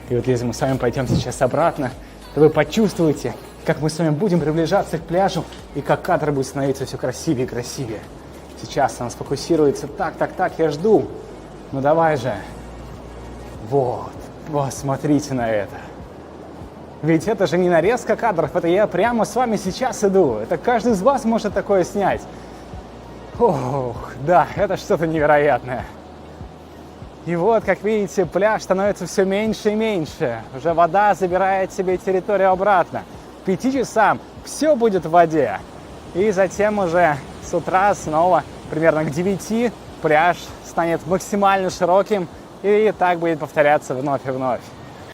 И вот если мы с вами пойдем сейчас обратно, то вы почувствуете, как мы с вами будем приближаться к пляжу, и как кадр будет становиться все красивее и красивее. Сейчас он сфокусируется. Так, я жду. Ну давай же. Вот, смотрите на это. Ведь это же не нарезка кадров, это я прямо с вами сейчас иду. Это каждый из вас может такое снять. Ох, да, это что-то невероятное. И вот, как видите, пляж становится все меньше и меньше. Уже вода забирает себе территорию обратно. К 5 часам все будет в воде. И затем уже с утра снова, примерно к 9, пляж станет максимально широким. И так будет повторяться вновь и вновь.